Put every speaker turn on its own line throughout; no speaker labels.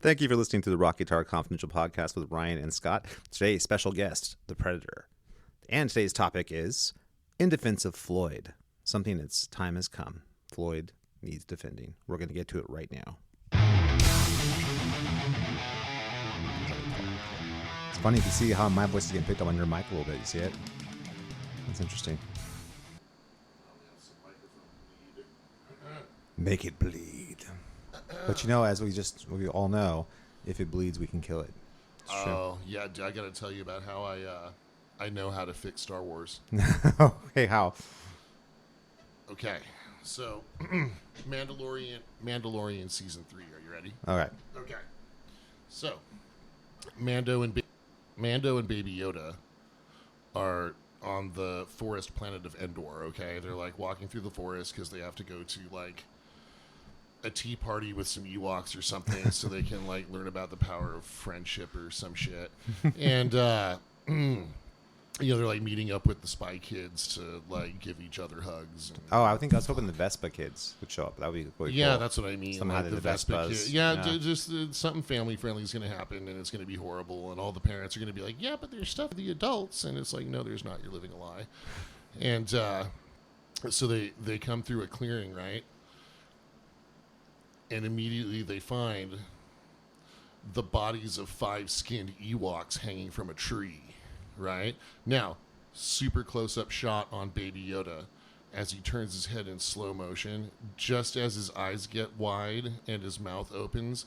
Thank you for listening to the Rock Guitar Confidential podcast with Ryan and Scott. Today's special guest, the Predator. And today's topic is In Defense of Floyd. Something that's time has come. Floyd needs defending. We're going to get to it right now. It's funny to see how my voice is getting picked up on your mic a little bit. You see it? That's interesting. Make it bleed. But you know, as we all know, if it bleeds, we can kill it.
Oh, yeah. I got to tell you about how I know how to fix Star Wars.
Hey, how?
Okay. So, Mandalorian season 3. Are you ready?
All right.
Okay. So, Mando and Baby Yoda are on the forest planet of Endor. Okay, they're like walking through the forest because they have to go to like a tea party with some Ewoks or something, so they can like learn about the power of friendship or some shit. And they're like meeting up with the Spy Kids to like give each other hugs. And,
I was hoping the Vespa kids would show up. That would be really
yeah,
cool.
that's what I mean.
Somehow
like
the Vespas.
Kid. Yeah, just something family friendly is going to happen, and it's going to be horrible, and all the parents are going to be like, "Yeah, but there's stuff for the adults," and it's like, "No, there's not. You're living a lie." And so they come through a clearing, right? And immediately they find the bodies of 5 skinned Ewoks hanging from a tree, right? Now, super close-up shot on Baby Yoda as he turns his head in slow motion. Just as his eyes get wide and his mouth opens,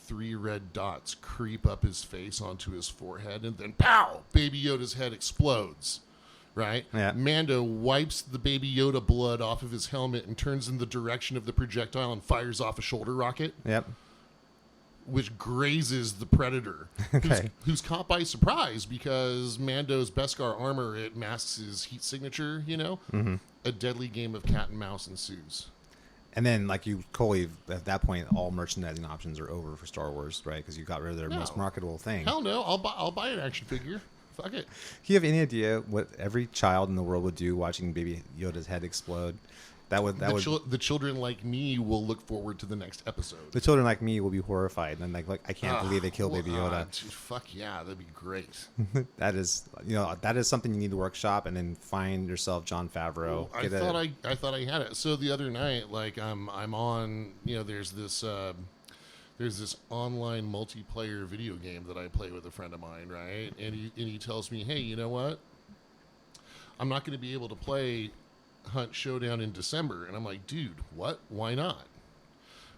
3 red dots creep up his face onto his forehead, and then pow! Baby Yoda's head explodes. Right?
Yeah.
Mando wipes the Baby Yoda blood off of his helmet and turns in the direction of the projectile and fires off a shoulder rocket.
Yep.
Which grazes the Predator,
Okay.
who's caught by surprise because Mando's Beskar armor, it masks his heat signature, you know? Mm-hmm. A deadly game of cat and mouse ensues.
And then, like, you totally, at that point, all merchandising options are over for Star Wars, right? Because you got rid of their most marketable thing.
Hell no, I'll buy an action figure. Fuck it.
Do you have any idea what every child in the world would do watching Baby Yoda's head explode?
The children like me will look forward to the next episode.
The children like me will be horrified and like I can't believe they killed Baby Yoda.
Dude, fuck yeah, that'd be great.
That is something you need to workshop and then find yourself Jon Favreau.
I thought I had it. So the other night, like I'm on, there's this online multiplayer video game that I play with a friend of mine, right? And he tells me, hey, you know what? I'm not going to be able to play Hunt Showdown in December. And I'm like, dude, what? Why not?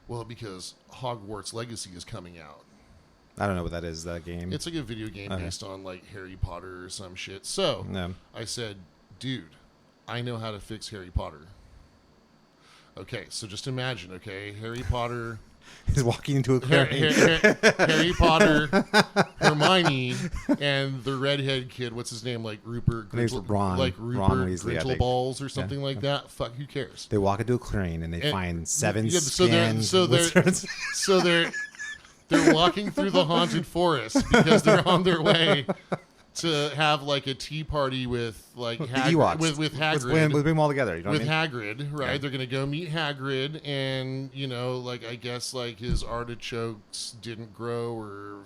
Well, because Hogwarts Legacy is coming out.
I don't know what that is, that game.
It's like a video game based on like Harry Potter or some shit. So I said, dude, I know how to fix Harry Potter. Okay, so just imagine, okay, Harry Potter...
He's walking into a clearing.
Harry Potter, Hermione, and the redhead kid. What's his name? Like Rupert Grintleballs
Weasley,
or something like that. Fuck, who cares?
They walk into a clearing and they find 7
wizards. So they're walking through the haunted forest because they're on their way to have like a tea party with like
with Hagrid.
Let's
bring them all together. You know
with
what I mean?
Hagrid, right? Yeah. They're gonna go meet Hagrid, and like I guess like his artichokes didn't grow or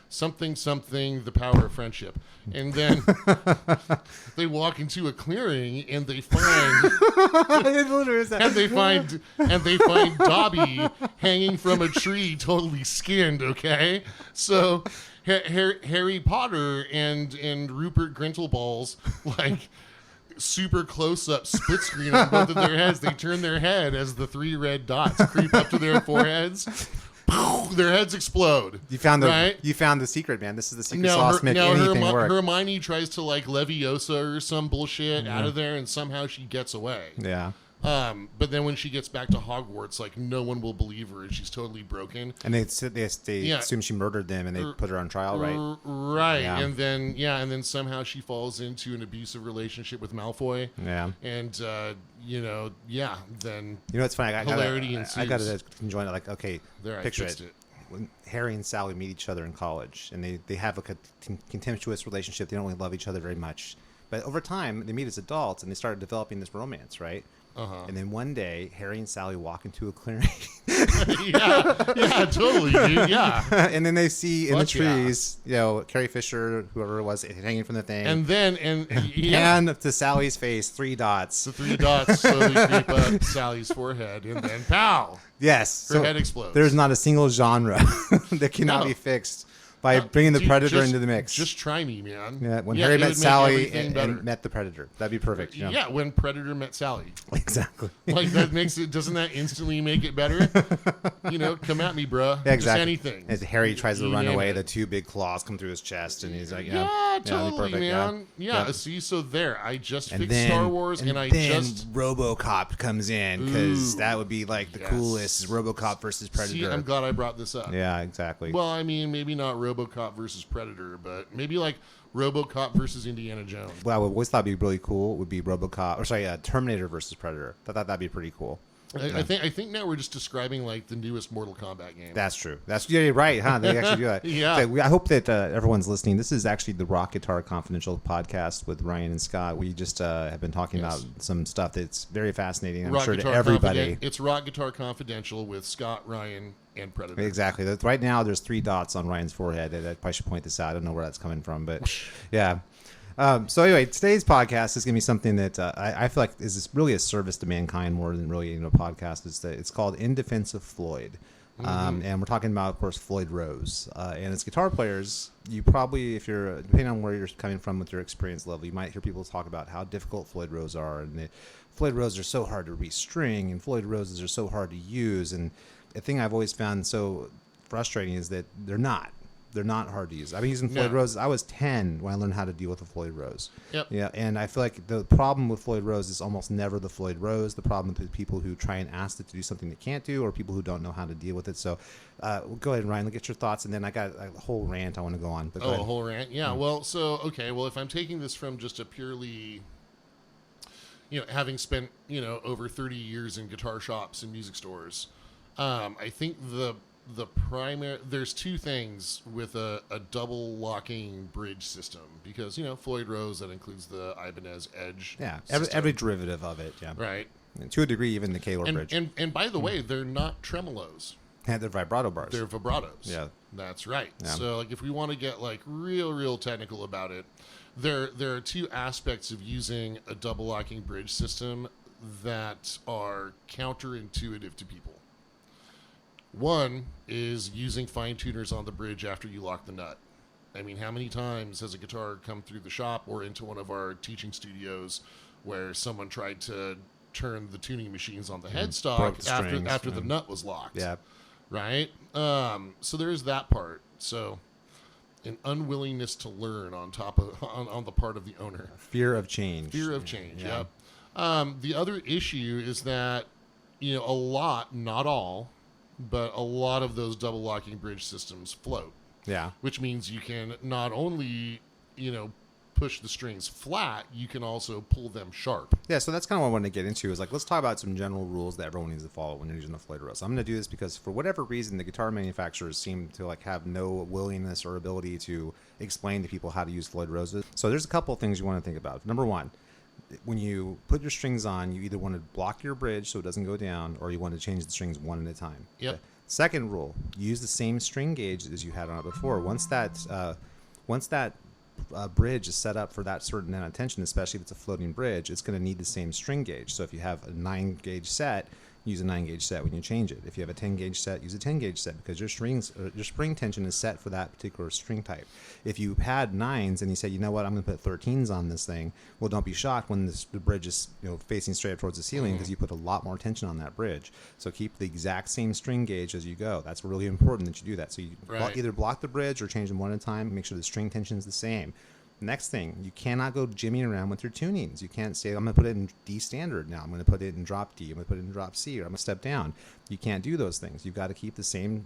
something. The power of friendship, and then they walk into a clearing and they find and they find Dobby hanging from a tree, totally skinned. Okay, so. Harry Potter and Rupert Grintleballs, like super close up split screen on both of their heads. They turn their head as the 3 red dots creep up to their foreheads. Their heads explode.
You found the secret, man. This is the secret sauce.
Hermione tries to like Leviosa or some bullshit out of there, and somehow she gets away.
Yeah.
But then when she gets back to Hogwarts, like no one will believe her, and she's totally broken.
And they assume she murdered them, and they put her on trial, right?
Right. Yeah. And then somehow she falls into an abusive relationship with Malfoy.
Yeah.
And then
it's funny.
Hilarity ensues.
I got to enjoy it. Like, okay,
there,
picture it. When Harry and Sally meet each other in college, and they have a contemptuous relationship. They don't really love each other very much. But over time, they meet as adults, and they start developing this romance, right? And then one day, Harry and Sally walk into a clearing.
yeah, totally, dude. Yeah.
And then they see in the
Fuck
trees, Carrie Fisher, whoever it was, hanging from the thing.
And then,
Pan to Sally's face, 3 dots.
The 3 dots slowly creep up Sally's forehead, and then pow!
Yes.
Her head explodes.
There's not a single genre that cannot be fixed by bringing the Predator into the mix.
Just try me, man.
Yeah, when Harry met Sally and met the Predator. That'd be perfect.
Yeah, when Predator met Sally.
Exactly.
Like, that makes it, doesn't that instantly make it better? Come at me, bruh.
Yeah, exactly.
Just anything.
As Harry tries to run away, the 2 big claws come through his chest, and he's like,
totally,
perfect,
man. Yeah, see, so there. I just fixed Star Wars, and I just...
RoboCop comes in, because that would be, like, the coolest, RoboCop versus Predator.
See, I'm glad I brought this up.
Yeah, exactly.
Well, I mean, maybe not RoboCop versus Predator, but maybe like RoboCop versus Indiana Jones.
Well, I always thought would be really cool would be Terminator versus Predator. I thought that'd be pretty cool.
I think now we're just describing like the newest Mortal Kombat game.
That's true. You're right, huh? They actually do that.
Yeah.
So I hope that everyone's listening. This is actually the Rock Guitar Confidential podcast with Ryan and Scott. We just have been talking about some stuff that's very fascinating. I'm sure to everybody.
It's Rock Guitar Confidential with Scott, Ryan, and Predator.
Exactly. Right now, there's 3 dots on Ryan's forehead. I probably should point this out. I don't know where that's coming from, but yeah. So anyway, today's podcast is going to be something that I feel like is really a service to mankind more than really a podcast. It's called In Defense of Floyd. And we're talking about, of course, Floyd Rose. And as guitar players, you probably, if you're, depending on where you're coming from with your experience level, you might hear people talk about how difficult Floyd Rose are. And Floyd Roses are so hard to restring, and Floyd Roses are so hard to use. And the thing I've always found so frustrating is that they're not. They're not hard to use. I've been using Floyd Roses. I was 10 when I learned how to deal with a Floyd Rose.
Yep.
Yeah, and I feel like the problem with Floyd Rose is almost never the Floyd Rose. The problem with people who try and ask it to do something they can't do, or people who don't know how to deal with it. So go ahead, Ryan, get your thoughts, and then I got a whole rant I want to go on. But
a whole rant? Yeah, well, well, if I'm taking this from just a purely, having spent, over 30 years in guitar shops and music stores, I think the primary, there's 2 things with a double locking bridge system, because Floyd Rose, that includes the Ibanez Edge.
Yeah, every derivative of it. Yeah,
right.
And to a degree, even the Kaler bridge.
And by the way, they're not tremolos.
Yeah, they're vibrato bars.
They're vibratos.
Yeah,
that's right.
Yeah.
So like if we want to get like real technical about it, there are 2 aspects of using a double locking bridge system that are counterintuitive to people. One is using fine tuners on the bridge after you lock the nut. I mean, how many times has a guitar come through the shop or into one of our teaching studios where someone tried to turn the tuning machines on the headstock after the nut was locked?
Yeah.
Right? So there is that part. So an unwillingness to learn on the part of the owner.
Fear of change.
Yep. The other issue is that, a lot, not all, but a lot of those double locking bridge systems float.
Yeah.
Which means you can not only, push the strings flat, you can also pull them sharp.
Yeah, so that's kind of what I wanted to get into is let's talk about some general rules that everyone needs to follow when you're using a Floyd Rose. So I'm going to do this because for whatever reason, the guitar manufacturers seem to have no willingness or ability to explain to people how to use Floyd Roses. So there's a couple of things you want to think about. Number 1, when you put your strings on, you either want to block your bridge so it doesn't go down, or you want to change the strings one at a time.
Yep.
Okay. Second rule, use the same string gauge as you had on it before. Once that bridge is set up for that certain amount of tension, especially if it's a floating bridge, it's going to need the same string gauge. So if you have a 9-gauge set, use a 9-gauge set when you change it. If you have a 10-gauge set, use a 10-gauge set because your spring tension is set for that particular string type. If you had 9s and you say, you know what, I'm going to put 13s on this thing, well, don't be shocked when the bridge is facing straight up towards the ceiling because you put a lot more tension on that bridge. So keep the exact same string gauge as you go. That's really important that you do that. So you either block the bridge or change them one at a time. Make sure the string tension is the same. Next thing, you cannot go jimmying around with your tunings. You can't say, I'm going to put it in D standard now. I'm going to put it in drop D. I'm going to put it in drop C, or I'm going to step down. You can't do those things. You've got to keep the same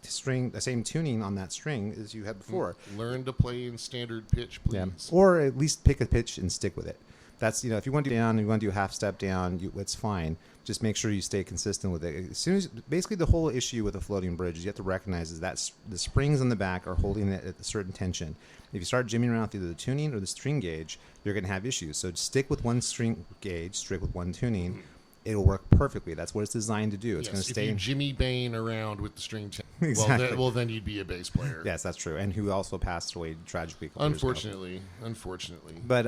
string, the same tuning on that string as you had before.
Learn to play in standard pitch, please. Yeah.
Or at least pick a pitch and stick with it. That's, if you want to do down, you want to do a half step down, it's fine. Just make sure you stay consistent with it. As soon as, basically the whole issue with a floating bridge is you have to recognize is that the springs on the back are holding it at a certain tension. If you start jimmying around with either the tuning or the string gauge, you're going to have issues. So stick with one string gauge, stick with one tuning. it'll work perfectly. That's what it's designed to do. It's going to stay.
If you Jimmy Bain around with the string
Exactly.
well, then you'd be a bass player.
Yes, that's true. And who also passed away tragically.
Unfortunately.
But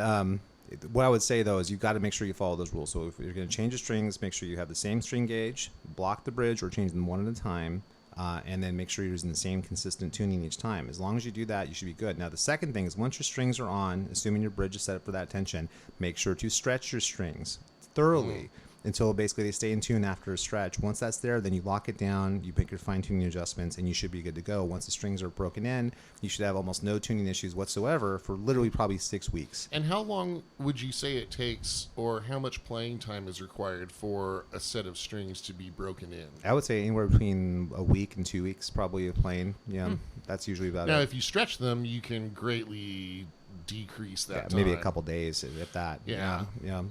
what I would say, though, is you've got to make sure you follow those rules. So if you're going to change the strings, make sure you have the same string gauge, block the bridge, or change them one at a time, and then make sure you're using the same consistent tuning each time. As long as you do that, you should be good. Now, the second thing is once your strings are on, assuming your bridge is set up for that tension, make sure to stretch your strings thoroughly. Until basically they stay in tune after a stretch. Once that's there, then you lock it down, you make your fine-tuning adjustments, and you should be good to go. Once the strings are broken in, you should have almost no tuning issues whatsoever for literally probably 6 weeks.
And how long would you say it takes, or how much playing time is required for a set of strings to be broken in?
I would say anywhere between a week and 2 weeks probably of playing. Yeah, that's usually about it.
Now, if you stretch them, you can greatly decrease that time.
Maybe a couple days, if that.
Yeah.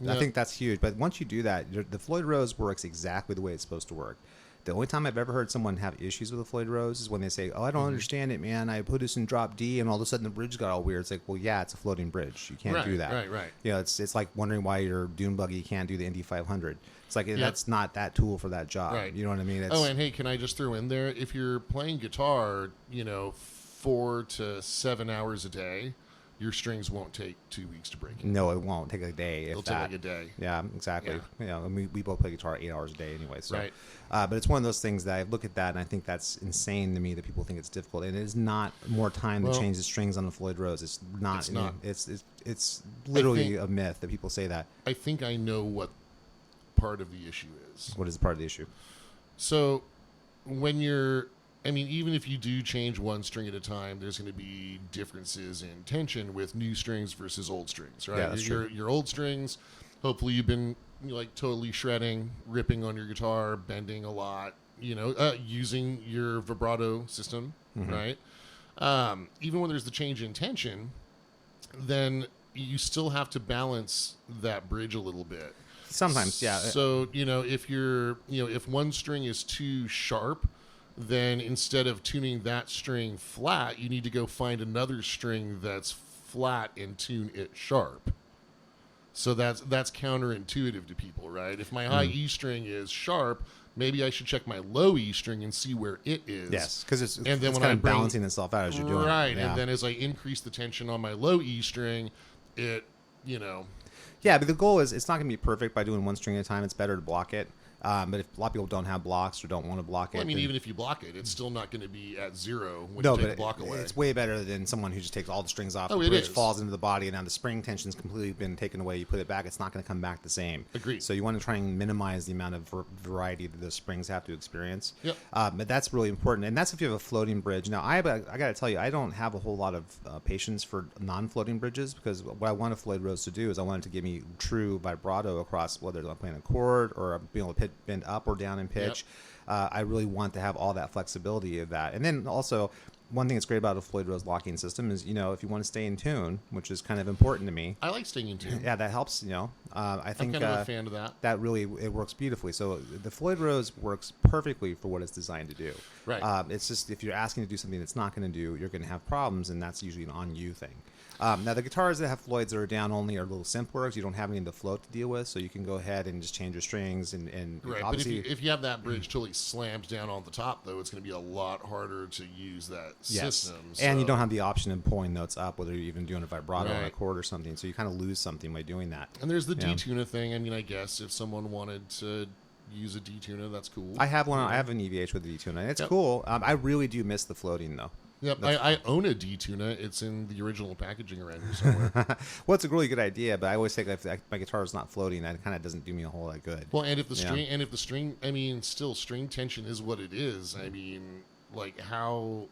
I think that's huge. But once you do that, the Floyd Rose works exactly the way it's supposed to work. The only time I've ever heard someone have issues with the Floyd Rose is when they say, "Oh, I don't understand it, man. I put this in drop D, and all of a sudden the bridge got all weird." It's like, well, yeah, it's a floating bridge. You can't do that.
Right.
You know, it's like wondering why your dune buggy can't do the Indy 500. It's like that's not that tool for that job.
Right.
You know what I mean?
And hey, can I just throw in there, if you're playing guitar, 4 to 7 hours a day, your strings won't take 2 weeks to break.
No, it won't. Take a day.
It'll take like a day.
Yeah, exactly.
Yeah.
And we both play guitar 8 hours a day anyway. So.
Right.
But it's one of those things that I look at that and I think that's insane to me that people think it's difficult. And it is not more time to change the strings on the Floyd Rose. It's not.
It's not.
It's literally a myth that people say that.
I think I know what part of the issue is.
What is part of the issue?
So when even if you do change one string at a time, there's going to be differences in tension with new strings versus old strings, right?
Yeah, that's true.
Your old strings, hopefully you've been totally shredding, ripping on your guitar, bending a lot, using your vibrato system, right? Even when there's the change in tension, then you still have to balance that bridge a little bit.
Sometimes, yeah.
So, if one string is too sharp, then instead of tuning that string flat, you need to go find another string that's flat and tune it sharp. So that's counterintuitive to people, right? If my high E string is sharp, maybe I should check my low E string and see where it is.
Yes, because it's kind of balancing itself out as you're doing it.
Right,
Yeah.
And then as I increase the tension on my low E string, it.
Yeah, but the goal is it's not going to be perfect by doing one string at a time. It's better to block it. But if a lot of people don't have blocks or don't want to block it,
even if you block it, it's still not going to be at zero when
no,
you take
but
the block away.
It's way better than someone who just takes all the strings off.
Oh,
the
it
bridge
is.
falls into the body, and now the spring tension's completely been taken away. You put it back, it's not going to come back the same.
Agreed.
So you want to try and minimize the amount of variety that the springs have to experience.
Yep.
But that's really important, and that's if you have a floating bridge. Now, I got to tell you, I don't have a whole lot of patience for non-floating bridges because what I want a Floyd Rose to do is I want it to give me true vibrato across whether I'm playing a chord or I'm being able to bend up or down in pitch. Yep. I really want to have all that flexibility of that. And then also, one thing that's great about a Floyd Rose locking system is, if you want to stay in tune, which is kind of important to me.
I like staying in tune.
Yeah, that helps, I think
I'm kind of a fan of that.
That really, it works beautifully. So the Floyd Rose works perfectly for what it's designed to do.
Right.
It's just if you're asking to do something that's not going to do, you're going to have problems, and that's usually an on-you thing. Now, the guitars that have Floyds that are down only are a little simpler because you don't have any of the float to deal with, so you can go ahead and just change your strings. And
right, but if you have that bridge totally slammed down on the top, though, it's going to be a lot harder to use that system. So.
And you don't have the option of pulling notes up, whether you're even doing a vibrato on a chord or something, so you kind of lose something by doing that.
And there's the detuner thing. I guess if someone wanted to use a detuner, that's cool.
I have one. I have an EVH with a detuner, and it's cool. I really do miss the floating, though.
Yep, I own a D-Tuna. It's in the original packaging around here somewhere.
Well, it's a really good idea, but I always think if my guitar is not floating, that kind of doesn't do me a whole lot good.
Well, and if the string, still string tension is what it is. How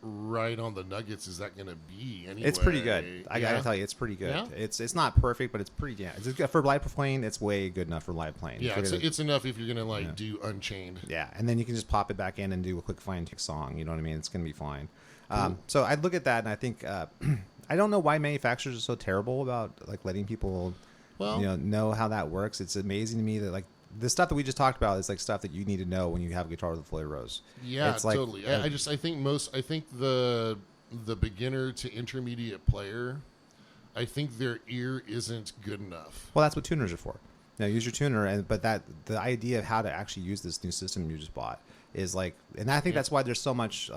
right on the nuggets is that going to be anyway?
It's pretty good. I gotta tell you, it's pretty good. Yeah? It's not perfect, but it's pretty. Yeah, for live playing, it's way good enough for live playing.
Yeah, it's enough if you're gonna do Unchained.
Yeah, and then you can just pop it back in and do a quick fine-tune song. You know what I mean? It's gonna be fine. So I look at that and I think I don't know why manufacturers are so terrible about letting people know how that works. It's amazing to me that the stuff that we just talked about is stuff that you need to know when you have a guitar with a Floyd Rose.
Yeah, totally. I think the beginner to intermediate player, I think their ear isn't good enough.
Well, that's what tuners are for. No, use your tuner, but the idea of how to actually use this new system you just bought is like, and I think that's why there's so much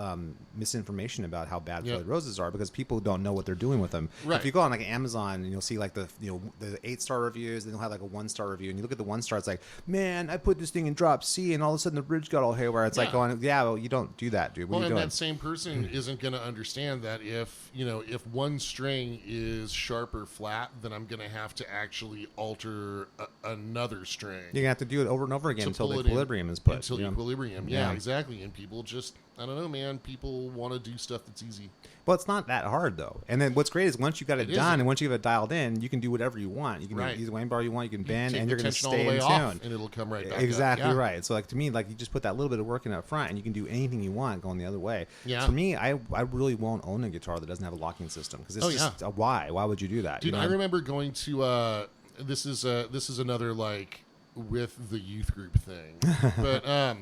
misinformation about how bad Floyd Roses are, because people don't know what they're doing with them.
Right.
If you go on like Amazon and you'll see like the 8-star reviews, then they'll have like a 1-star review, and you look at the 1-star, it's like, man, I put this thing in drop C, and all of a sudden the bridge got all haywire. It's like going, well, you don't do that, dude. What are you doing?
That same person isn't going to understand that if one string is sharp or flat, then I'm going to have to actually alter another string.
You're gonna have to do it over and over again until the equilibrium is put.
Until equilibrium, yeah, exactly. And people just, I don't know, man. People want to do stuff that's easy.
Well, it's not that hard though. And then what's great is once you got it done and once you have it dialed in, you can do whatever you want. You can use the wing bar you want. You can bend, and you're going to stay in tune,
and it'll come right back.
Exactly right. So like to me, like you just put that little bit of work in up front, and you can do anything you want going the other way. Yeah. So for me, I really won't own a guitar that doesn't have a locking system, because it's just why? Why would you do that?
Dude, I remember going to this is another like with the youth group thing, but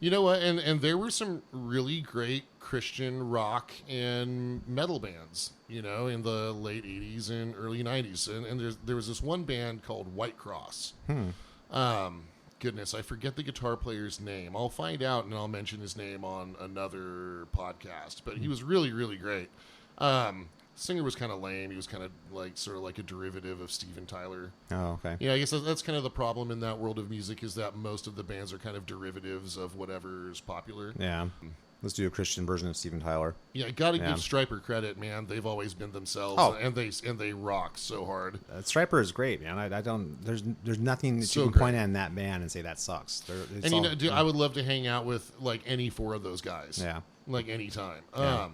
you know what? And there were some really great Christian rock and metal bands, in the late 80s and early 90s. And there was this one band called White Cross. Goodness, I forget the guitar player's name. I'll find out and I'll mention his name on another podcast. But he was really, really great. Singer was kind of lame. He was kind of sort of like a derivative of Steven Tyler.
Oh, okay.
Yeah, I guess that's kind of the problem in that world of music, is that most of the bands are kind of derivatives of whatever is popular.
Yeah. Let's do a Christian version of Steven Tyler.
Yeah, gotta give Stryper credit, man. They've always been themselves, and they rock so hard.
Stryper is great, man. I don't. There's nothing that you can point at in that band and say that sucks.
Dude, I would love to hang out with any 4 of those guys.
Yeah,
anytime. Yeah.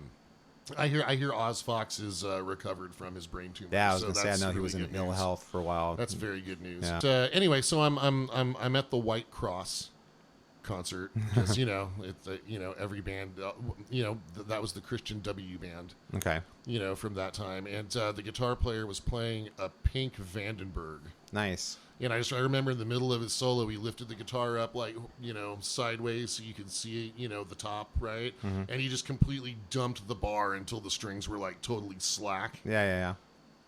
I hear Oz Fox is recovered from his brain tumor.
Yeah, I was gonna say, I know he was in ill health for a while.
That's very good news.
Yeah.
Anyway, so I'm at the White Cross concert, because it's every band, that was the Christian W band.
Okay.
From that time, and the guitar player was playing a pink Vandenberg.
Nice.
And I remember in the middle of his solo, he lifted the guitar up sideways so you could see, the top, right? Mm-hmm. And he just completely dumped the bar until the strings were totally slack.
Yeah.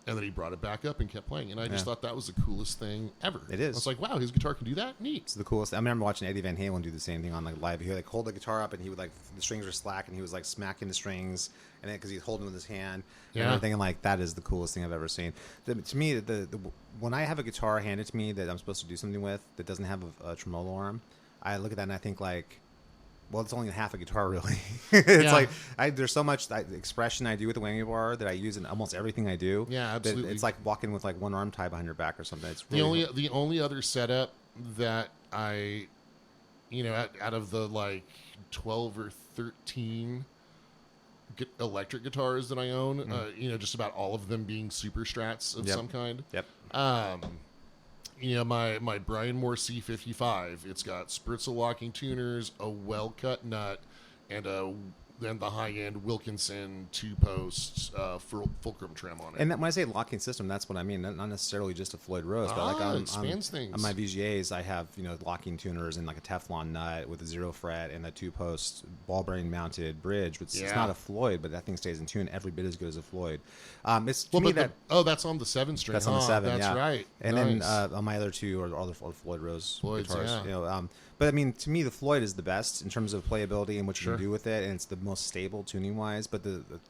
And then he brought it back up and kept playing. And I just thought that was the coolest thing ever.
It is.
I was like, wow, his guitar can do that? Neat.
It's the coolest. I remember watching Eddie Van Halen do the same thing on live. He would hold the guitar up, and he would the strings were slack, and he was smacking the strings, and then because he's holding with his hand and everything. And that is the coolest thing I've ever seen. To me, the when I have a guitar handed to me that I'm supposed to do something with that doesn't have a tremolo arm, I look at that and I think well, it's only half a guitar, really. It's there's so much expression I do with the whammy bar that I use in almost everything I do.
Yeah, absolutely.
It's like walking with one arm tied behind your back or something. It's really
the only other setup that I, out of the 12 or 13 electric guitars that I own, just about all of them being super strats of some kind.
Yep.
My Brian Moore C55, it's got Spritzel locking tuners, a well-cut nut, and the high-end Wilkinson 2-post fulcrum trem on it.
And when I say locking system, that's what I mean. Not necessarily just a Floyd Rose, but
expands things.
On my VGAs, I have locking tuners and a Teflon nut with a 0 fret and a 2-post ball bearing mounted bridge. Which it's not a Floyd, but that thing stays in tune every bit as good as a Floyd. It's to me
that's on the 7-string.
That's on the 7.
That's right.
And then on my other 2 are all the Floyd Rose guitars. Yeah. But I mean, to me, the Floyd is the best in terms of playability and what you can do with it, and it's the most stable tuning wise. But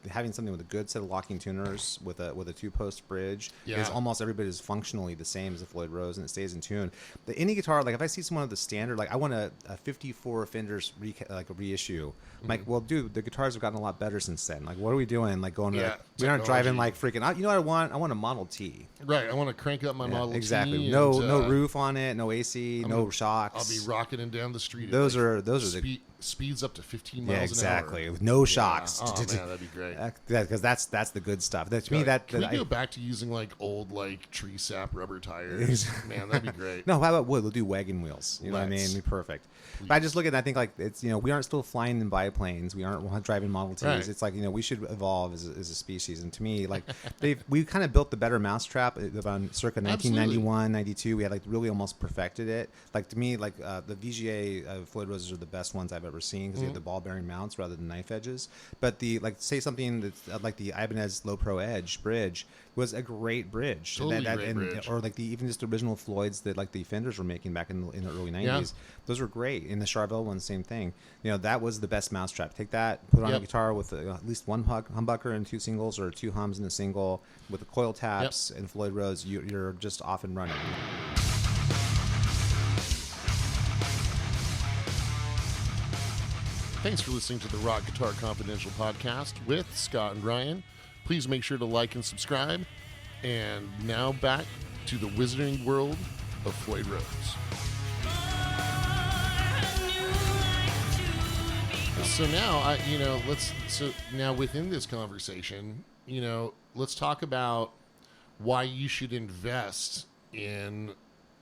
having something with a good set of locking tuners with a 2-post bridge is almost every bit as functionally the same as a Floyd Rose, and it stays in tune. Any guitar, if I see someone with the standard, I want a 54 Fenders a reissue. I'm like, well, dude, the guitars have gotten a lot better since then. What are we doing? We aren't driving freaking. You know what I want? I want a Model T.
Right. I want to crank up my Model T.
Exactly. No roof on it. No AC. No shocks.
I'll be rocking down the street.
Those are the
speeds up to 15 miles an hour.
Exactly, with no shocks.
Oh man, that'd be great.
Because that's the good stuff. To me,
can we go back to using old tree sap rubber tires? Man, that'd be great.
No, how about wood? We'll do wagon wheels. You know what I mean? It'd be perfect. Please. But I just look at it and I think it's we aren't still flying in biplanes. We aren't driving Model Ts. Right. It's we should evolve as a species. And to me, we kind of built the better mousetrap around circa 1991, 92. We had really almost perfected it. To me, the VGA Floyd Roses are the best ones I've ever ever seen because they have the ball bearing mounts rather than knife edges. But say something that's like the Ibanez Low Pro Edge bridge was a great bridge.
Totally great bridge.
Or even just the original Floyds that like the Fenders were making back in the early 90s.
Yeah.
Those were great. In the Charvel one, same thing. That was the best mousetrap. Take that, put it on a guitar with at least one humbucker and 2 singles, or 2 hums and a single with the coil taps and Floyd Rose. You're just off and running.
Thanks for listening to the Rock Guitar Confidential podcast with Scott and Ryan. Please make sure to like and subscribe. And now back to the wizarding world of Floyd Rose. So now, now within this conversation, let's talk about why you should invest in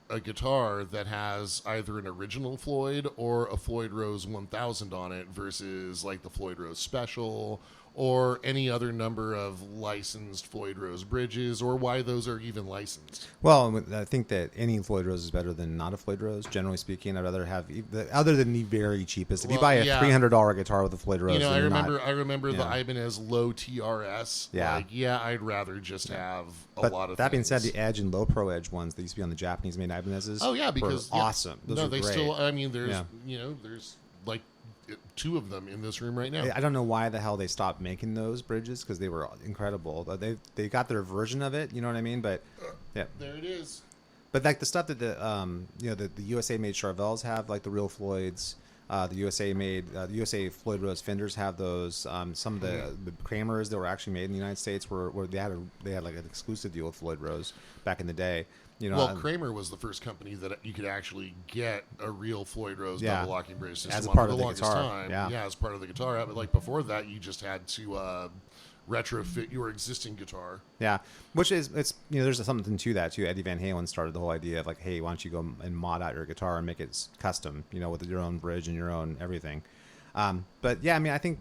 a guitar that has either an original Floyd or a Floyd Rose 1000 on it versus like the Floyd Rose Special or any other number of licensed Floyd Rose bridges, or why those are even licensed.
Well, I think that any Floyd Rose is better than not a Floyd Rose. Generally speaking, I'd rather have, other than the very cheapest. If you buy a $300 guitar with a Floyd Rose,
I remember the Ibanez Low TRS.
Yeah.
I'd rather just have
a
lot of.
That being said, the Edge and Low Pro Edge ones that used to be on the Japanese-made Ibanez's.
Oh yeah, because
were awesome. Those were
they
great.
still. I mean, there's like 2 of them in this room right now.
I don't know why the hell they stopped making those bridges, because they were incredible. They got their version of it, you know what I mean? But yeah,
there it is.
But like the stuff that the USA made Charvels have, like the real Floyds, the USA Floyd Rose Fenders have those. Some of the Kramers that were actually made in the United States were they had like an exclusive deal with Floyd Rose back in the day.
Kramer was the first company that you could actually get a real Floyd Rose double locking bridge system
as a part
for
of
the
the
longest
guitar.
time. Yeah, as part of the guitar. But like before that, you just had to retrofit your existing guitar.
Yeah, which is there's something to that too. Eddie Van Halen started the whole idea of like, hey, why don't you go and mod out your guitar and make it custom, with your own bridge and your own everything. But yeah, I mean, I think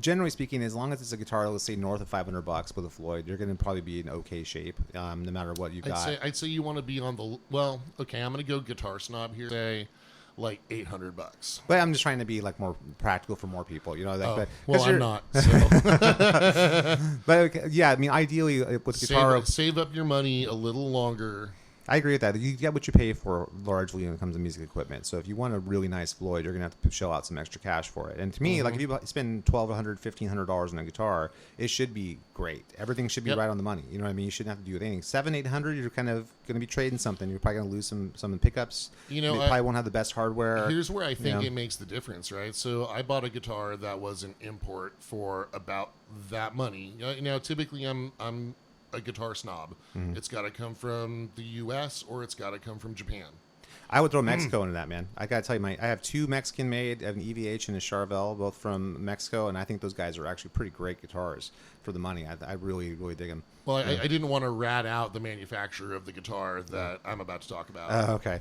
generally speaking, as long as it's a guitar, let's say north of $500 with a Floyd, you're going to probably be in okay shape, no matter what you got.
I'd say you want to be on the I'm going to go guitar snob here. Say like $800.
But I'm just trying to be like more practical for more people,
I'm not. So.
But yeah, I mean, ideally with guitar,
save up your money a little longer.
I agree with that. You get what you pay for largely when it comes to music equipment. So if you want a really nice Floyd, you're going to have to shell out some extra cash for it. And to me, like if you spend $1,200, $1,500 on a guitar, it should be great. Everything should be right on the money. You know what I mean? You shouldn't have to do anything. $700, $800, you're kind of going to be trading something. You're probably going to lose some pickups. You probably won't have the best hardware.
Here's where I think it makes the difference, right? So I bought a guitar that was an import for about that money. Typically I'm a guitar snob. It's got to come from the U.S. or it's got to come from Japan.
I would throw Mexico into that, man. I got to tell you, I have 2 Mexican-made, I have an EVH and a Charvel, both from Mexico, and I think those guys are actually pretty great guitars for the money. I really, really dig them.
Well, I didn't want to rat out the manufacturer of the guitar that I'm about to talk about.
Okay.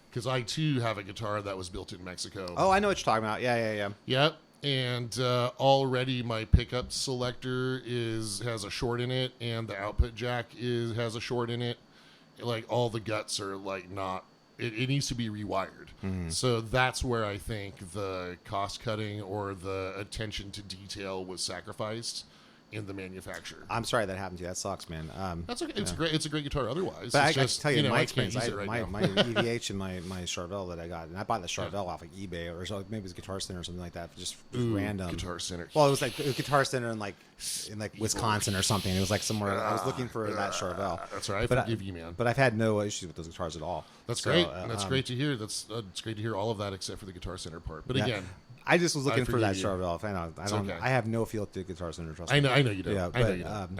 Because I, too, have a guitar that was built in Mexico.
Oh, I know what you're talking about. Yeah.
Yep. And already my pickup selector has a short in it, and the output jack has a short in it. Like all the guts are like not. It needs to be rewired. So that's where I think the cost cutting or the attention to detail was sacrificed in the manufacturer.
I'm sorry that happened to you. That sucks, man.
That's okay. It's a great guitar otherwise.
But
it's
I can tell you, my experience, my EVH and my Charvel that I got, and I bought the Charvel off like eBay or so, maybe it was Guitar Center or something like that, just random.
Guitar Center.
Well, it was like a Guitar Center in Wisconsin or something. It was like somewhere I was looking for that Charvel.
That's right. I forgive you, man.
But I've had no issues with those guitars at all.
That's great. That's great to hear. It's great to hear all of that except for the Guitar Center part. But again,
I just was looking for that Charvel.
Okay.
I have no feel to Guitar Center. Trust
me.
I
know you don't.
Yeah,
I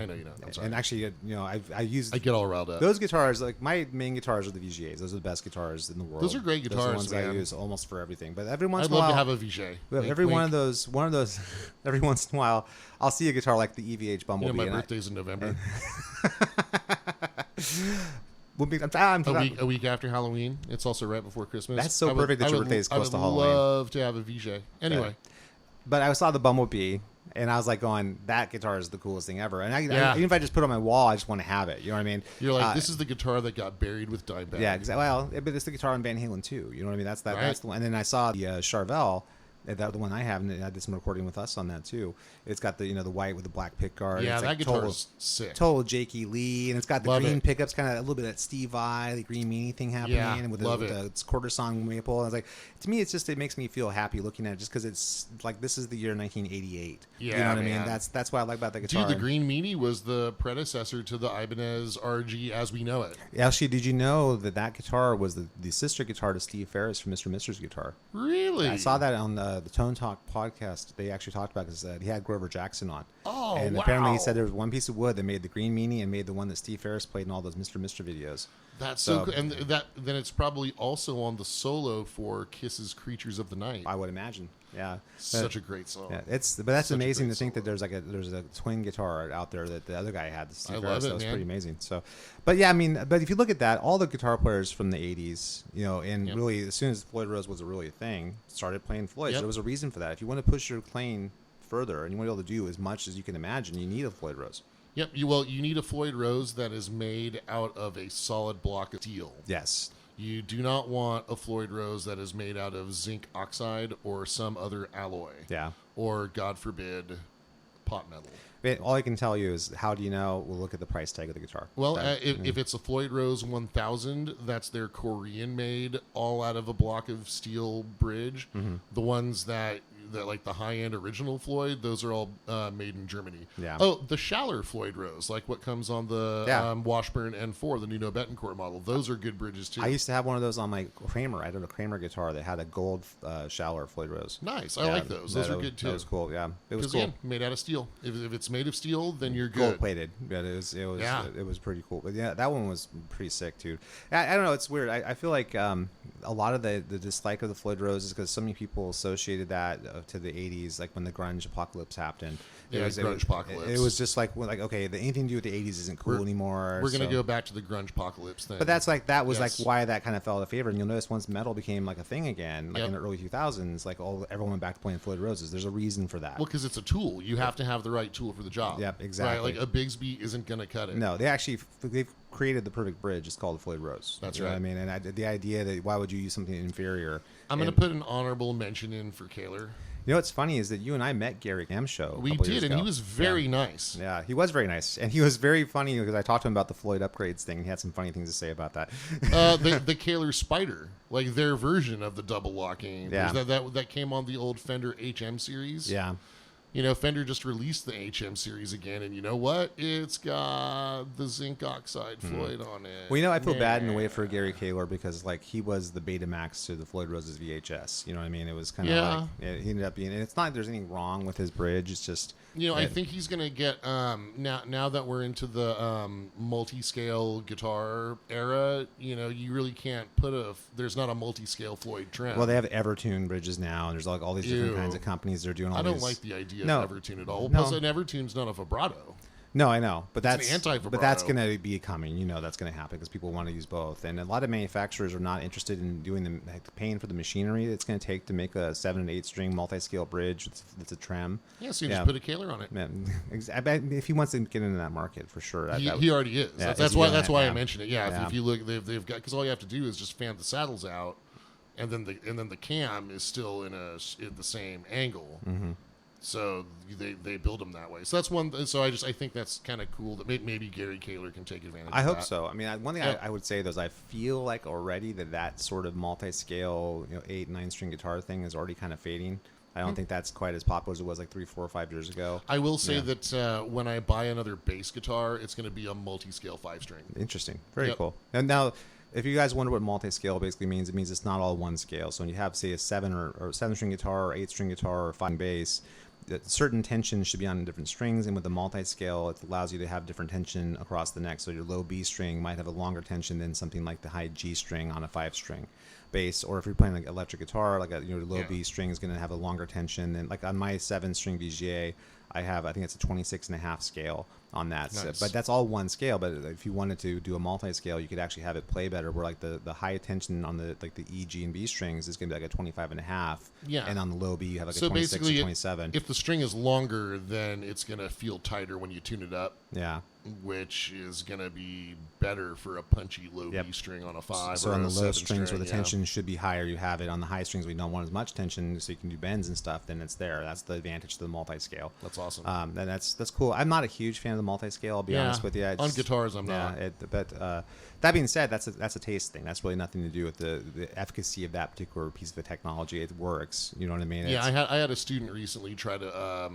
know you don't. I'm sorry.
And actually, I
get all riled up.
Those guitars. Like my main guitars are the VGAs. Those are the best guitars in the world.
Those are great guitars.
Those are the ones
man.
I use almost for everything. But every once
I'd
in a while,
love to have a VJ.
Every one of those. Every once in a while, I'll see a guitar like the EVH Bumblebee.
My birthday's in November. A week after Halloween. It's also right before Christmas.
That's so perfect that your birthday is close to Halloween.
I would love to have a VJ. Anyway.
But I saw the Bumblebee, and I was like going, that guitar is the coolest thing ever. And even if I just put it on my wall, I just want to have it. You know what I mean?
You're like, this is the guitar that got buried with Dimebag.
Yeah, exactly. Well, but it's the guitar on Van Halen too. You know what I mean? That's the one. And then I saw the Charvel That the one I have, and I did some recording with us on that too. It's got the the white with the black pick guard.
Yeah,
it's
that
like
guitar is sick.
Total Jakey Lee, and it's got the
Love
green
it.
pickups, kind of a little bit of that Steve Vai, the green meanie thing happening,
Yeah,
and with
love
the quarter song maple. I was like, to me, it makes me feel happy looking at it, just because it's like this is the year 1988.
Yeah,
you know what I
man.
mean. That's what I like about the guitar.
Dude, the green meanie was the predecessor to the Ibanez RG as we know it.
Actually, did you know that guitar was the sister guitar to Steve Ferris from Mr. Mister's guitar?
Really?
I saw that on the Tone Talk podcast. They actually talked about because he had Grover Jackson on.
Oh,
and
wow.
apparently he said there was one piece of wood that made the green meanie and made the one that Steve Ferris played in all those Mr. Mister videos.
That's so cool. And then it's probably also on the solo for Kiss's Creatures of the Night.
I would imagine. Yeah,
Such a great song.
Yeah, but that's
Such a
amazing
great
to think
solo.
that there's a twin guitar out there that the other guy had. Steve
I
Ferris.
love it,
That was
man.
pretty amazing. So, but yeah, I mean, but if you look at that, all the guitar players from the '80s, and
Yep.
really as soon as Floyd Rose was really a thing, started playing Floyd.
Yep.
So there was a reason for that. If you want to push your playing further and you want to be able to do as much as you can imagine, you need a Floyd Rose.
Yep. You need a Floyd Rose that is made out of a solid block of steel.
Yes.
You do not want a Floyd Rose that is made out of zinc oxide or some other alloy.
Yeah.
Or, God forbid, pot metal.
All I can tell you is, how do you know? We'll look at the price tag of the guitar.
Well, if it's a Floyd Rose 1000, that's their Korean made, all out of a block of steel bridge.
Mm-hmm.
The ones that like the high end original Floyd, those are all made in Germany.
Yeah.
Oh, the Schaller Floyd Rose, like what comes on the Washburn N4, the Nuno Betancourt model. Those are good bridges too.
I used to have one of those on my Kramer. I had a Kramer guitar that had a gold Schaller Floyd Rose.
Nice. I like those. Those are good too.
That was cool. Yeah, it was
Because
cool.
again, made out of steel. If it's made of steel, then you're good.
Gold plated. Yeah, it was pretty cool. But yeah, that one was pretty sick too. I don't know. It's weird. I feel like a lot of the dislike of the Floyd Rose is because so many people associated that to the '80s, like when the grunge apocalypse happened.
Grunge apocalypse.
It was just like okay, anything to do with the '80s isn't cool anymore.
We're gonna go back to the grunge apocalypse thing.
But that was
Yes.
like why that kind of fell out of favor. And you'll notice once metal became like a thing again, like
Yep.
in the early 2000s, like everyone went back to playing Floyd Roses. There's a reason for that.
Well, because it's a tool. You have to have the right tool for the job.
Yep, exactly.
Right? Like a Bigsby isn't going to cut it.
No, they've created the perfect bridge. It's called the Floyd Rose.
That's
You know
right.
what I mean, and the idea that why would you use something inferior?
I'm going to put an honorable mention in for Kaler.
You know what's funny is that you and I met Gary Ham show.
We
years
did, and
ago.
he was very nice.
Yeah, he was very nice, and he was very funny because I talked to him about the Floyd upgrades thing. He had some funny things to say about that.
The Kaler Spider, like their version of the double locking.
Yeah.
That came on the old Fender HM series.
Yeah.
Fender just released the HM series again, and you know what? It's got the zinc oxide Floyd on it.
Well, I feel bad in a way for Gary Kaler because like he was the Betamax to the Floyd Rose's VHS. You know what I mean? It was kind of like he ended up being. And it's not like there's anything wrong with his bridge. It's just
I think he's gonna get now that we're into the multi-scale guitar era. You really can't put there's not a multi-scale Floyd trend.
Well, they have Evertune bridges now, and there's like all these different kinds of companies that are doing all
I don't
these.
like the idea
No.
of Evertune at all.
No.
Plus, an Evertune's not a vibrato.
No, I know, but
It's
that's
an anti-vibrato.
but that's going to be coming. That's going to happen because people want to use both, and a lot of manufacturers are not interested in doing paying for the machinery it's going to take to make a 7 and 8 string multi-scale bridge that's a trem.
Yeah, so you just put a Kaler on it.
Man, I bet if he wants to get into that market for sure,
He already is.
Yeah,
that's why I mentioned it. Yeah,
Yeah.
If you look, they've got, because all you have to do is just fan the saddles out, and then the cam is still in the same angle.
Mm-hmm.
So they build them that way. So that's one. So I think that's kind of cool that maybe Gary Kaler can take advantage.
I
of
hope
that.
so. I mean, one thing I would say though is I feel like already that sort of multi-scale 8, 9 string guitar thing is already kind of fading. I don't think that's quite as popular as it was like 3, 4, or 5 years ago.
I will say that when I buy another bass guitar, it's going to be a multi-scale 5-string.
Interesting. Very
Yep.
cool. And now, if you guys wonder what multi-scale basically means, it means it's not all one scale. So when you have, say, a 7 or 7 string guitar or 8 string guitar or 5 bass, certain tension should be on different strings, and with the multi-scale, it allows you to have different tension across the neck. So your low B string might have a longer tension than something like the high G string on a 5-string bass, or if you're playing like electric guitar, like your low B string is going to have a longer tension than like on my 7-string VGA. I think it's a 26.5 scale, on that.
Nice.
But that's all one scale. But if you wanted to do a multi-scale, you could actually have it play better. Where like the high tension on the like the E, G, and B strings is going to be like a 25.5.
Yeah.
And on the low B, you have like
So
a 26
basically,
or 27.
if the string is longer, then it's going to feel tighter when you tune it up.
Yeah.
Which is going to be better for a punchy low B string on a 5
So
or
on
a
the
7
low strings
string,
where the tension should be higher, you have it. On the high strings, we don't want as much tension, so you can do bends and stuff. Then it's there. That's the advantage to the multi-scale.
That's awesome.
And that's cool. I'm not a huge fan of the multi-scale. I'll be honest with you.
On guitars, I'm not.
But that being said, that's a taste thing. That's really nothing to do with the efficacy of that particular piece of the technology. It works. You know what I mean?
Yeah, I had a student recently try to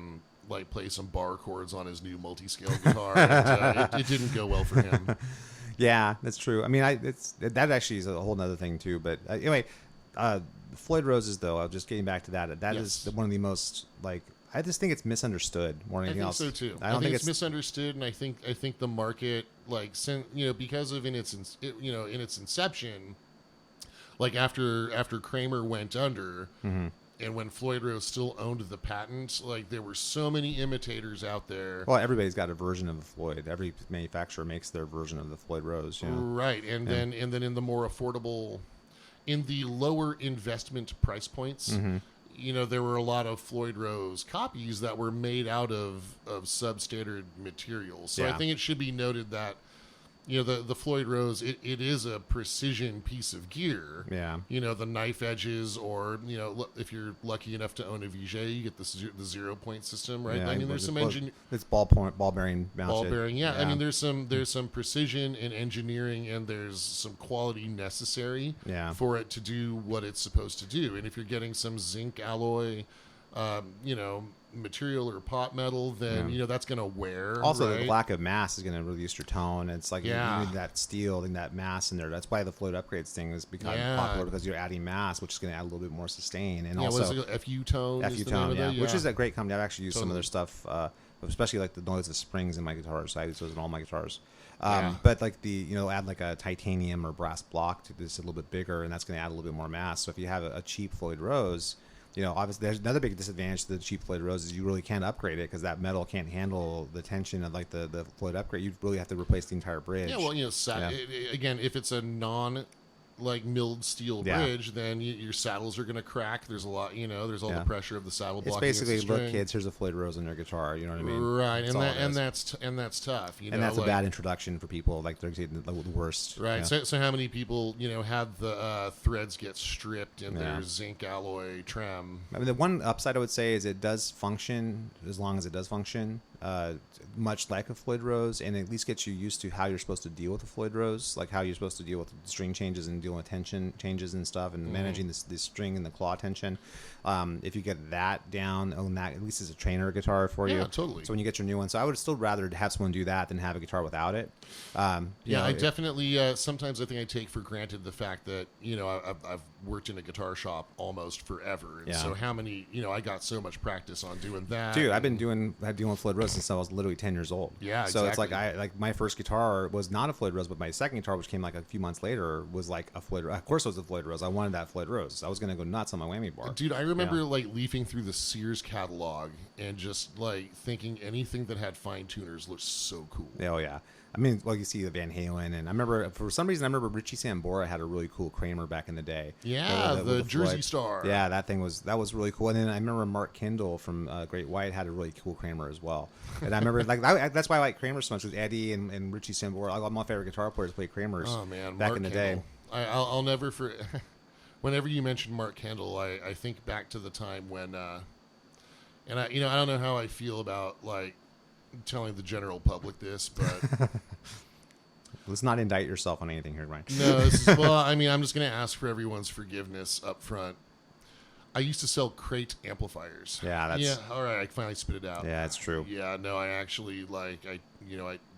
like play some bar chords on his new multi-scale guitar. And, it didn't go well for him.
Yeah, that's true. I mean, that actually is a whole other thing too. But anyway, Floyd Roses, though, just getting back to that, is one of the most like. I just think it's misunderstood more than anything else.
I think so too.
I don't think
it's misunderstood, and I think the market, like, because of in its inception, like after Kramer went under. Mm-hmm. And when Floyd Rose still owned the patent, like there were so many imitators out there.
Well, everybody's got a version of the Floyd. Every manufacturer makes their version of the Floyd Rose. You know?
Right, and then in the more affordable, in the lower investment price points, there were a lot of Floyd Rose copies that were made out of substandard materials. So I think it should be noted that. The Floyd Rose, it is a precision piece of gear.
Yeah.
The knife edges, or, if you're lucky enough to own a Viget, you get the 0-point system, right?
Yeah,
I mean, there's some
it's ball bearing mounted.
Ball bearing, yeah. I mean, there's some precision and engineering, and there's some quality necessary for it to do what it's supposed to do. And if you're getting some zinc alloy, material or pot metal, then that's going to wear.
Also,
right?
the lack of mass is going to reduce your tone. It's like you need that steel and that mass in there. That's why the Floyd upgrades thing has become popular, because you're adding mass, which is going to add a little bit more sustain. And also
FU tone,
which is a great company. I've actually used some of their stuff, especially like the noise of springs in my guitars. I use those in all my guitars. But like add like a titanium or brass block to this a little bit bigger, and that's going to add a little bit more mass. So if you have a cheap Floyd Rose, obviously there's another big disadvantage to the cheap Floyd Rose is you really can't upgrade it because that metal can't handle the tension of like the Floyd upgrade. You really have to replace the entire bridge.
Yeah, well, again, if it's a milled steel bridge, then your saddles are going to crack. There's a lot, there's all the pressure of the saddle blocking.
It's basically, look, kids, here's a Floyd Rose on your guitar. You know what I mean?
Right, and that's tough.
And that's a bad introduction for people. Like they're getting the worst.
Right. So how many people had the threads get stripped in their zinc alloy trem?
I mean, the one upside I would say is it does function as long as it does function. Much like a Floyd Rose, and at least gets you used to how you're supposed to deal with a Floyd Rose, like how you're supposed to deal with the string changes and dealing with tension changes and stuff, and managing the string and the claw tension. If you get that down, own that at least as a trainer guitar for you.
Yeah, totally.
So when you get your new one, so I would still rather have someone do that than have a guitar without it.
I definitely. Sometimes I think I take for granted the fact that I've worked in a guitar shop almost forever, and so how many I got so much practice on doing that.
Dude, I've been dealing with Floyd Rose since I was literally 10 years old.
Yeah,
so
exactly.
it's like my first guitar was not a Floyd Rose, but my second guitar, which came like a few months later, was like a Floyd Rose. Of course, it was a Floyd Rose. I wanted that Floyd Rose. I was gonna go nuts on my whammy bar.
Dude, I remember like leafing through the Sears catalog and just like thinking anything that had fine tuners looked so cool.
Oh yeah. I mean, well, you see the Van Halen, and I remember for some reason Richie Sambora had a really cool Kramer back in the day.
Yeah, the Jersey Star.
Yeah, that was really cool. And then I remember Mark Kindle from Great White had a really cool Kramer as well. And I remember that's why I like Kramer so much. With Eddie and Richie Sambora, all my favorite guitar players played Kramers.
Oh man,
back
Mark
in the
Kendall.
day.
I'll never forget. Whenever you mention Mark Kendall, I think back to the time when, and I don't know how I feel about like telling the general public this, but
let's not indict yourself on anything here, Ryan.
No, I'm just going to ask for everyone's forgiveness up front. I used to sell crate amplifiers.
Yeah,
all right, I finally spit it out.
Yeah, it's true.
Yeah, no, I actually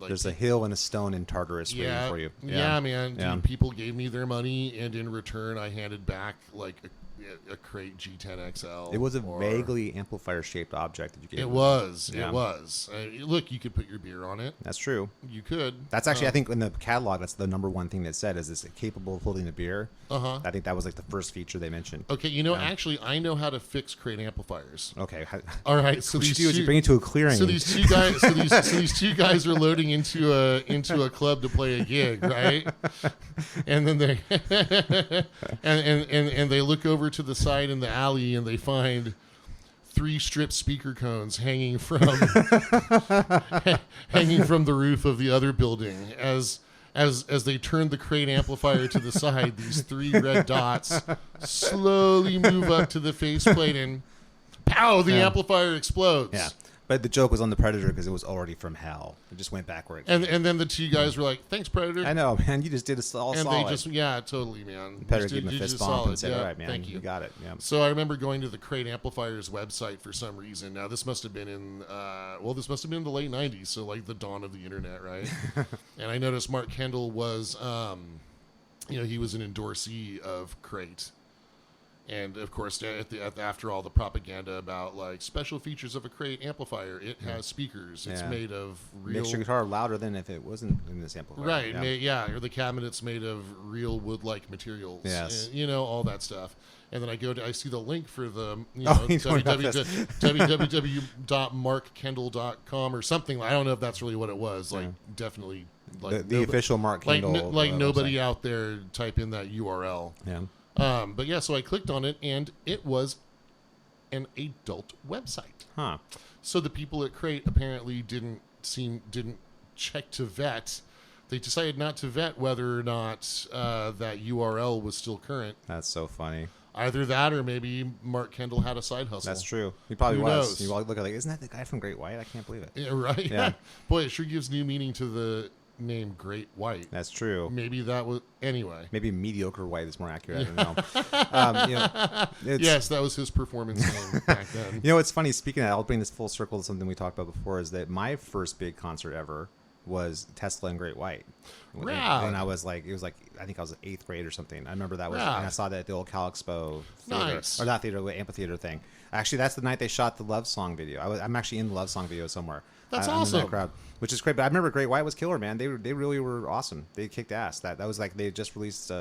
there's a hill and a stone in Tartarus waiting for you.
Yeah, man. Dude, people gave me their money, and in return, I handed back a Crate G10XL.
It was a vaguely amplifier-shaped object that you gave.
It
me.
was.
Yeah.
It was. Look, you could put your beer on it.
That's true.
You could.
That's actually, I think, in the catalog, that's the number one thing that said is this capable of holding a beer.
Uh-huh.
I think that was like the first feature they mentioned.
Okay, actually, I know how to fix Crate amplifiers.
Okay.
All right, so
What you
these
do is you
two-
bring it to a clearing.
So these two guys, so these two guys are loading into a club to play a gig, right? And then they and they look over to the side in the alley and they find 3 stripped speaker cones hanging from the roof of the other building. As they turn the Crate amplifier to the side, these 3 red dots slowly move up to the faceplate and pow! The amplifier explodes.
Yeah. But the joke was on the Predator because it was already from hell. It just went backward.
And then the 2 guys were like, "Thanks, Predator."
I know, man. You just did a all
And
solid.
they just, totally, man.
The Predator
Just
gave him a
did
fist
just
bump
solid.
and said,
Yeah,
all right, man,
thank you.
got it. Yeah.
So I remember going to the Crate Amplifiers website for some reason. Now, this must have been in, the late 90s, so like the dawn of the internet, right? And I noticed Mark Kendall was, he was an endorsee of Crate. And of course, after all the propaganda about like special features of a Crate amplifier, it has speakers. It's made of real.
Makes your guitar louder than if it wasn't in this amplifier.
Right? Or the cabinet's made of real wood-like materials.
Yes.
And, all that stuff. And then I see the link for the www.markkendall.com or something. I don't know if that's really what it was. Like definitely like
the official Mark Kendall.
Nobody
website.
out there type in that URL.
Yeah.
But yeah, so I clicked on it, and it was an adult website.
Huh.
So the people at Crate apparently didn't check to vet. They decided not to vet whether or not that URL was still current.
That's so funny.
Either that, or maybe Mark Kendall had a side hustle.
That's true. He probably
Who
was.
knows?
You look at like, isn't that the guy from Great White? I can't believe it.
Yeah, right.
Yeah.
Boy, it sure gives new meaning to the name Great White.
That's true.
Maybe that was anyway.
Maybe mediocre white is more accurate. I don't know.
Yes, that was his performance name back then.
It's funny. Speaking of that, I'll bring this full circle to something we talked about before. Is that my first big concert ever was Tesla and Great White. When I was like, I think I was in 8th grade or something. I remember that was, and I saw that at the old Cal Expo theater,
Nice.
or not theater, the amphitheater thing. Actually, that's the night they shot the Love Song video. I'm actually in the Love Song video somewhere.
That's
I'm in
awesome.
that crowd, which is great. But I remember Great White was killer, man. They really were awesome. They kicked ass. That was like they just released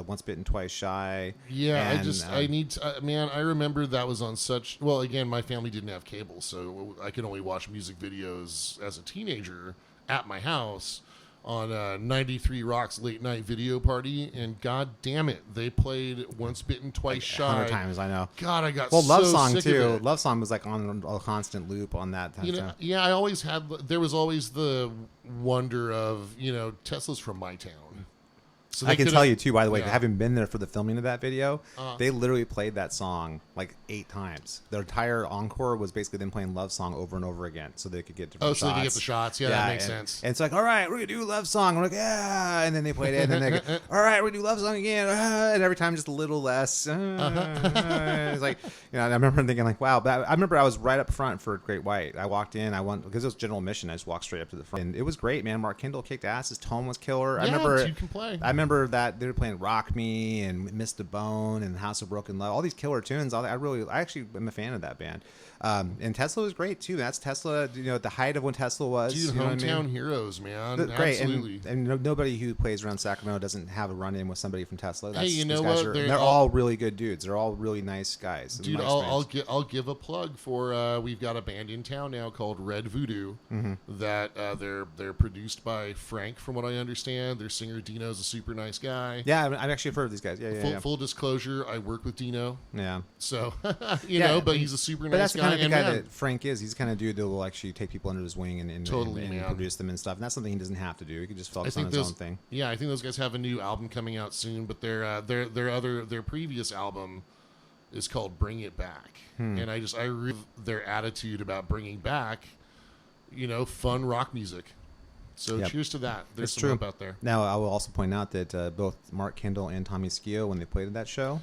Once Bitten, Twice Shy.
Yeah,
and,
I remember that was on such. Well, again, my family didn't have cable, so I could only watch music videos as a teenager at my house on 93 Rock's late night video party, and god damn it, they played Once Bitten, Twice Shy
100 times, I know.
God, I got
Love
so
Song
sick
too.
of it.
Love Song was like on a constant loop on that.
Yeah, I always had. There was always the wonder of Tesla's from my town. So
I can tell you too, by the way,
yeah.
having been there for the filming of that video, they literally played that song like 8 times. Their entire encore was basically them playing Love Song over and over again, so they could get different shots.
they could get the shots. Yeah, that makes sense.
And it's like, all right, we're gonna do Love Song. We're like, yeah, and then they played it, and then they go, all right, we're gonna do Love Song again, and every time just a little less. It's like, I remember thinking like, wow. But I remember I was right up front for Great White. I walked in, because it was general admission. I just walked straight up to the front, and it was great, man. Mark Kendall kicked ass. His tone was killer.
Yeah, you can play.
I remember that they were playing Rock Me and Missed the Bone and House of Broken Love, all these killer tunes. I actually am a fan of that band. And Tesla was great too. That's Tesla, at the height of when Tesla was.
Dude, hometown heroes, man.
Great.
Absolutely.
And nobody who plays around Sacramento doesn't have a run-in with somebody from Tesla.
Hey, you know
those guys
what?
they're all really good dudes. They're all really nice guys.
Dude, I'll give a plug for we've got a band in town now called Red Voodoo that they're produced by Frank, from what I understand. Their singer Dino's a super nice guy.
Yeah, I've actually heard of these guys. Yeah.
Full disclosure, I work with Dino.
Yeah.
So but he's a super nice guy.
But that's the kind of guy that Frank is. He's the kind of dude that will actually take people under his wing and produce them and stuff. And that's something he doesn't have to do. He can just focus on his own thing.
Yeah, I think those guys have a new album coming out soon. But their previous album is called Bring It Back, and I really their attitude about bringing back, fun rock music. So cheers to that. There's some hope out there.
Now I will also point out that both Mark Kendall and Tommy Scio, when they played at that show,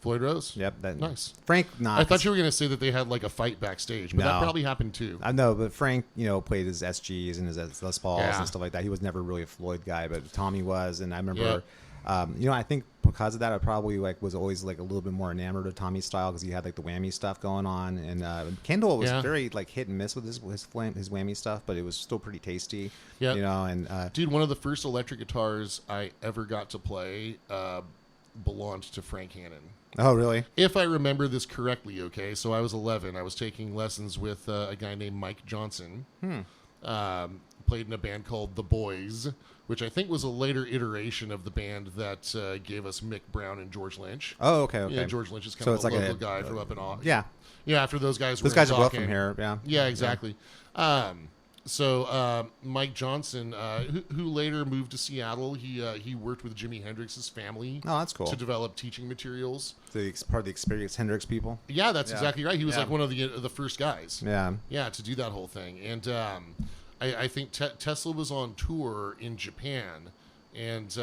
Floyd Rose.
Yep,
nice.
Frank,
I thought you were going to say that they had like a fight backstage, but that probably happened too.
I know, but Frank, played his SGs and his Les Pauls and stuff like that. He was never really a Floyd guy, but Tommy was, and I remember. I think because of that, I probably was always a little bit more enamored of Tommy's style because he had the whammy stuff going on, and Kendall was very hit and miss with his whammy stuff, but it was still pretty tasty.
Yeah,
and
dude, one of the first electric guitars I ever got to play belonged to Frank Hannon.
Oh, really?
If I remember this correctly, okay, so I was 11. I was taking lessons with a guy named Mike Johnson. Played in a band called The Boys, which I think was a later iteration of the band that gave us Mick Brown and George Lynch.
Oh, okay.
Yeah, George Lynch is kind of a local guy from up in Austin.
Yeah.
Yeah, after those guys were
are both from here, yeah.
Yeah, exactly. Yeah. So Mike Johnson, who later moved to Seattle, he worked with Jimi Hendrix's family.
Oh, that's cool.
To develop teaching materials.
Part of the Experienced Hendrix people.
Yeah, that's exactly right. He was one of the first guys.
Yeah.
Yeah, to do that whole thing. And I think Tesla was on tour in Japan, and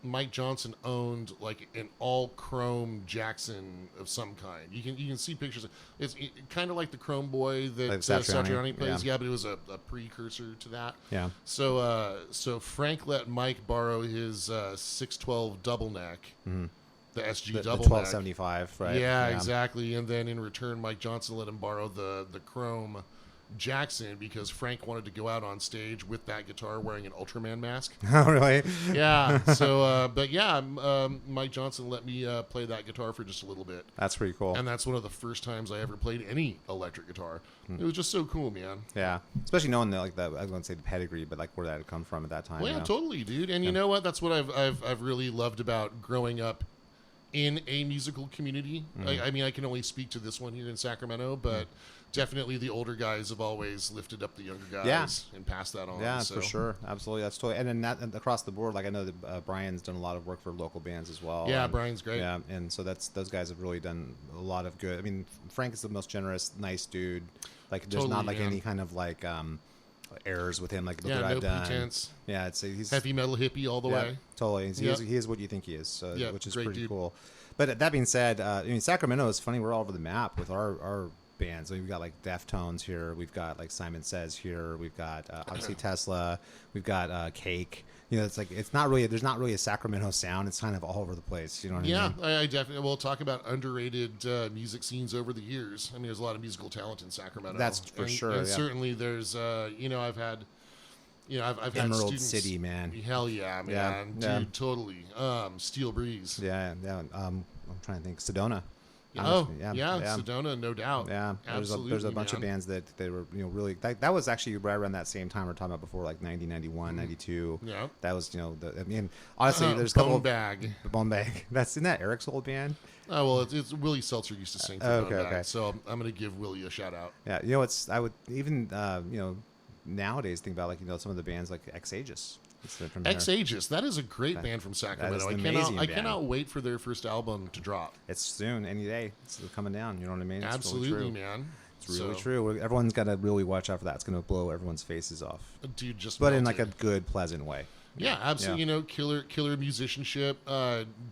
Mike Johnson owned an all chrome Jackson of some kind. You can see pictures. It's kind of like the Chrome Boy that Satriani plays. Yeah, but it was a precursor to that.
Yeah.
So Frank let Mike borrow his 612 double neck. Mm-hmm. The SG double
the 1275,
neck. Right? Yeah, exactly. And then in return, Mike Johnson let him borrow the Chrome Jackson because Frank wanted to go out on stage with that guitar wearing an Ultraman mask.
Oh, really?
Yeah. So, Mike Johnson let me play that guitar for just a little bit.
That's pretty cool.
And that's one of the first times I ever played any electric guitar. It was just so cool, man.
Yeah. Especially knowing I was going to say the pedigree, but where that had come from at that time.
Well, yeah, totally, dude. And you know what? That's what I've really loved about growing up in a musical community. Mm-hmm. I can only speak to this one here in Sacramento, but definitely the older guys have always lifted up the younger guys and passed that on.
Yeah, for sure. Absolutely. That's totally. And then that across the board, I know that Brian's done a lot of work for local bands as well.
Yeah, Brian's great.
Yeah, and so those guys have really done a lot of good. I mean, Frank is the most generous, nice dude. There's totally, not any kind of errors with him. Look what I've done.
Pretense.
Yeah, he's
heavy metal hippie all the way.
Totally. He is what you think he is, which is pretty cool. But that being said, Sacramento is funny. We're all over the map with our bands. We've got Deftones here. We've got Simon Says here. We've got obviously Tesla. We've got Cake. It's not really. There's not really a Sacramento sound. It's kind of all over the place. You know what I mean?
Yeah, I definitely. We'll talk about underrated music scenes over the years. There's a lot of musical talent in Sacramento.
That's for sure.
And certainly, there's. I've had
Emerald
students,
City, man.
Hell yeah, man.
Yeah.
Dude, totally. Steel Breeze.
Yeah. I'm trying to think. Sedona.
Sedona, no doubt.
Yeah,
absolutely.
There's a bunch of bands that they were really that was actually right around that same time we were talking about before, 90, 91, 92. Yeah, that was honestly there's a couple Bone Bag. Isn't that Eric's old band?
Oh well, it's Willie Seltzer used to sing for Bone Bag, so I'm gonna give Willie a shout out.
Yeah, I would even nowadays think about some of the bands like Ex Aegis.
Ex Aegis, that is a great band from Sacramento. I cannot wait for their first album to drop.
It's soon, any day. It's coming down. You know what I mean? It's
absolutely,
really
man.
It's really true. Everyone's got to really watch out for that. It's going to blow everyone's faces off.
Dude,
but in a good, pleasant way.
Yeah, absolutely. Yeah. Killer musicianship.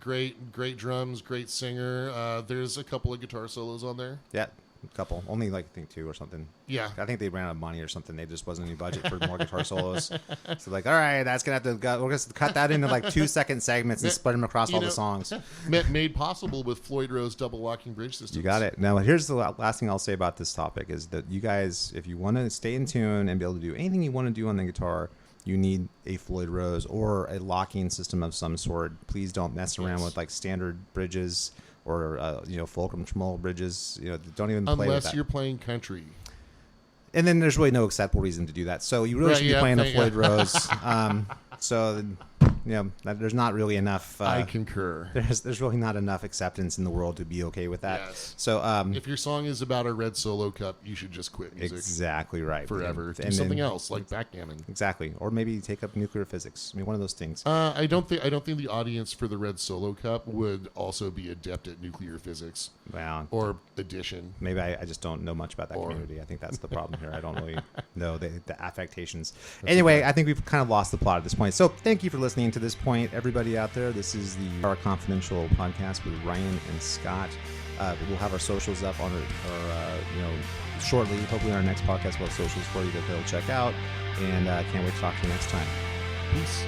Great drums. Great singer. There's a couple of guitar solos on there.
Yeah. Couple, only I think 2 or something.
Yeah,
I think they ran out of money or something. They just wasn't any budget for more guitar solos. So all right, that's gonna have to we're gonna cut that into 2-second segments and spread them across all the songs.
Made possible with Floyd Rose double locking bridge systems.
You got it. Now here's the last thing I'll say about this topic is that you guys, if you want to stay in tune and be able to do anything you want to do on the guitar, you need a Floyd Rose or a locking system of some sort. Please don't mess around with standard bridges. Or Fulcrum Tremolo bridges, don't even play with that.
Unless you're playing country.
And then there's really no acceptable reason to do that. So you really should be playing a Floyd Rose. There's not really enough.
I concur.
There's really not enough acceptance in the world to be okay with that.
Yes.
So
if your song is about a red solo cup, you should just quit music.
Exactly right.
Forever. Do something else like backgammon.
Exactly. Or maybe take up nuclear physics. One of those things.
I don't think the audience for the red solo cup would also be adept at nuclear physics.
Wow.
Or addition.
Maybe I just don't know much about that community. I think that's the problem here. I don't really know the affectations. Anyway, I think we've kind of lost the plot at this point. So thank you for listening to this point, everybody out there. This is the Guitar Confidential podcast with Ryan and Scott. We'll have our socials up on shortly. Hopefully our next podcast will have socials for you to go check out. And can't wait to talk to you next time.
Peace.